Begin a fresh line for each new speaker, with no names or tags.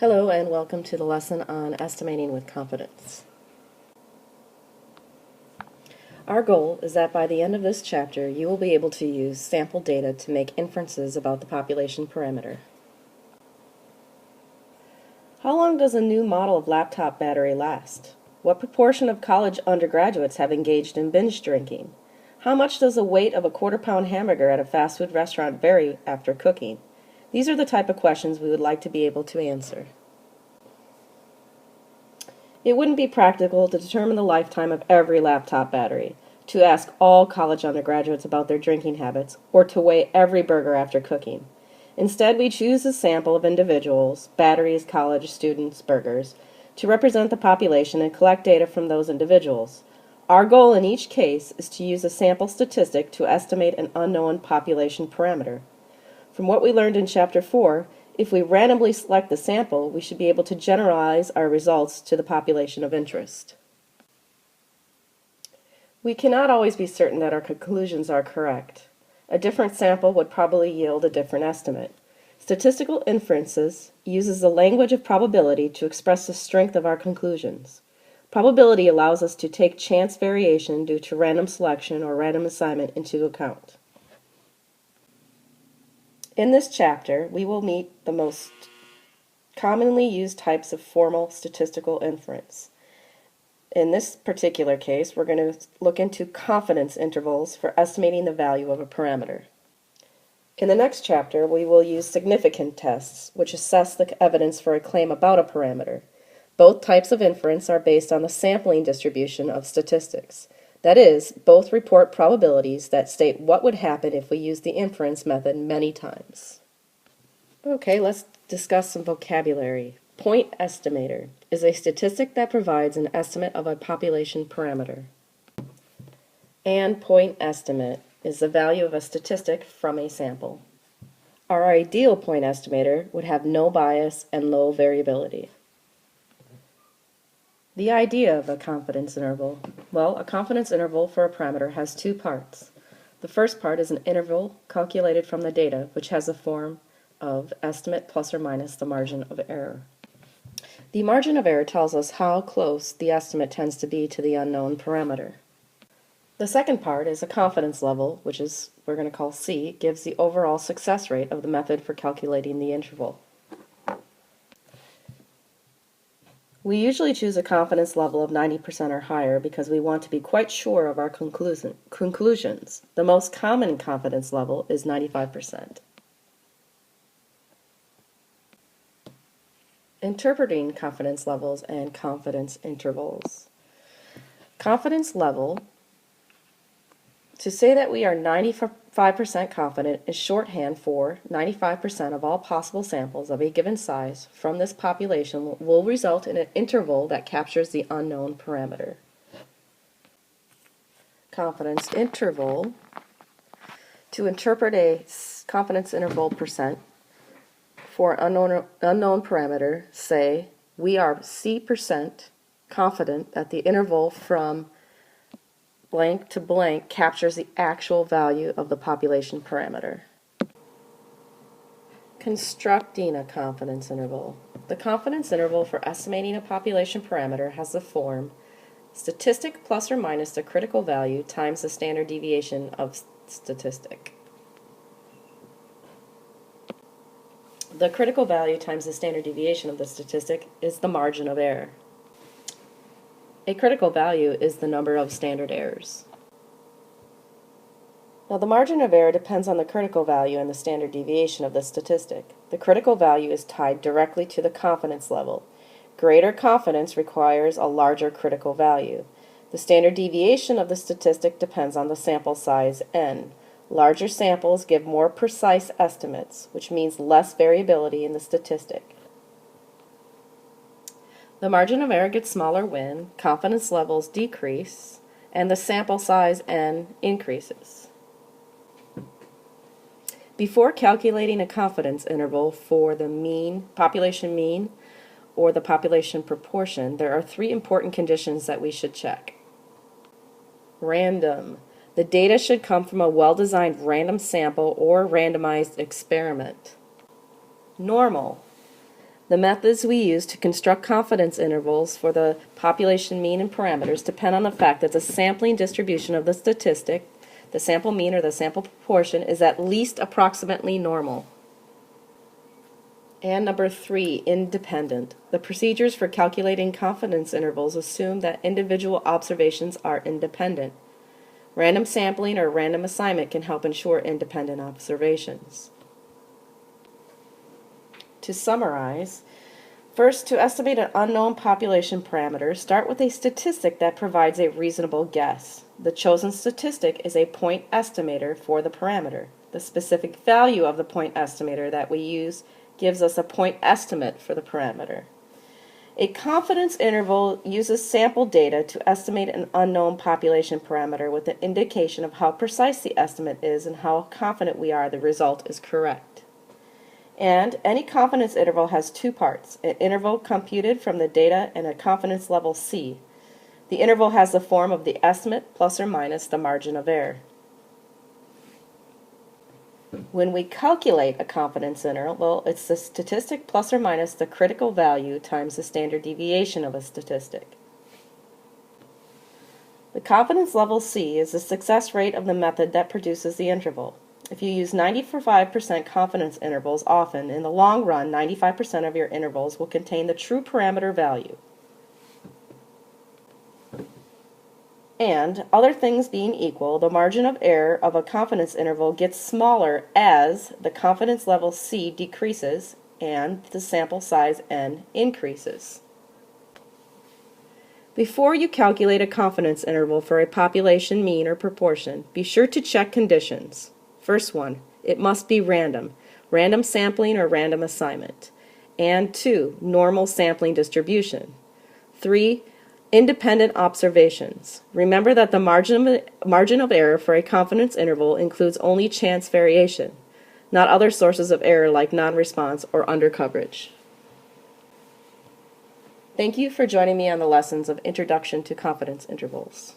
Hello and welcome to the lesson on estimating with confidence. Our goal is that by the end of this chapter you will be able to use sample data to make inferences about the population parameter. How long does a new model of laptop battery last? What proportion of college undergraduates have engaged in binge drinking? How much does the weight of a quarter-pound hamburger at a fast food restaurant vary after cooking? These are the type of questions we would like to be able to answer. It wouldn't be practical to determine the lifetime of every laptop battery, to ask all college undergraduates about their drinking habits, or to weigh every burger after cooking. Instead, we choose a sample of individuals, batteries, college students, burgers, to represent the population and collect data from those individuals. Our goal in each case is to use a sample statistic to estimate an unknown population parameter. From what we learned in Chapter 4, if we randomly select the sample, we should be able to generalize our results to the population of interest. We cannot always be certain that our conclusions are correct. A different sample would probably yield a different estimate. Statistical inferences uses the language of probability to express the strength of our conclusions. Probability allows us to take chance variation due to random selection or random assignment into account. In this chapter, we will meet the most commonly used types of formal statistical inference. In this particular case, we're going to look into confidence intervals for estimating the value of a parameter. In the next chapter, we will use significant tests, which assess the evidence for a claim about a parameter. Both types of inference are based on the sampling distribution of statistics. That is, both report probabilities that state what would happen if we use the inference method many times. Okay, let's discuss some vocabulary. Point estimator is a statistic that provides an estimate of a population parameter. And point estimate is the value of a statistic from a sample. Our ideal point estimator would have no bias and low variability. The idea of a confidence interval. Well, a confidence interval for a parameter has two parts. The first part is an interval calculated from the data, which has the form of estimate plus or minus the margin of error. The margin of error tells us how close the estimate tends to be to the unknown parameter. The second part is a confidence level, which is we're going to call C, gives the overall success rate of the method for calculating the interval. We usually choose a confidence level of 90% or higher because we want to be quite sure of our conclusions. The most common confidence level is 95%. Interpreting confidence levels and confidence intervals. Confidence level, to say that we are 95% confident, is shorthand for 95% of all possible samples of a given size from this population will result in an interval that captures the unknown parameter. Confidence interval, to interpret a confidence interval percent for an unknown parameter, say we are C% confident that the interval from blank to blank captures the actual value of the population parameter. Constructing a confidence interval. The confidence interval for estimating a population parameter has the form statistic plus or minus the critical value times the standard deviation of statistic. The critical value times the standard deviation of the statistic is the margin of error. A critical value is the number of standard errors. Now, the margin of error depends on the critical value and the standard deviation of the statistic. The critical value is tied directly to the confidence level. Greater confidence requires a larger critical value. The standard deviation of the statistic depends on the sample size n. Larger samples give more precise estimates, which means less variability in the statistic. The margin of error gets smaller when confidence levels decrease and the sample size n increases. Before calculating a confidence interval for the population mean, or the population proportion, there are three important conditions that we should check. Random. The data should come from a well-designed random sample or randomized experiment. Normal. The methods we use to construct confidence intervals for the population mean and parameters depend on the fact that the sampling distribution of the statistic, the sample mean or the sample proportion, is at least approximately normal. And number 3, independent. The procedures for calculating confidence intervals assume that individual observations are independent. Random sampling or random assignment can help ensure independent observations. To summarize, first, to estimate an unknown population parameter, start with a statistic that provides a reasonable guess. The chosen statistic is a point estimator for the parameter. The specific value of the point estimator that we use gives us a point estimate for the parameter. A confidence interval uses sample data to estimate an unknown population parameter with an indication of how precise the estimate is and how confident we are the result is correct. And any confidence interval has two parts, an interval computed from the data and a confidence level C. The interval has the form of the estimate plus or minus the margin of error. When we calculate a confidence interval, it's the statistic plus or minus the critical value times the standard deviation of a statistic. The confidence level C is the success rate of the method that produces the interval. If you use 95% confidence intervals often, in the long run, 95% of your intervals will contain the true parameter value. And, other things being equal, the margin of error of a confidence interval gets smaller as the confidence level C decreases and the sample size N increases. Before you calculate a confidence interval for a population mean or proportion, be sure to check conditions. First one, it must be random sampling or random assignment. And 2, normal sampling distribution. 3, independent observations. Remember that the margin of error for a confidence interval includes only chance variation, not other sources of error like non-response or undercoverage. Thank you for joining me on the lessons of Introduction to Confidence Intervals.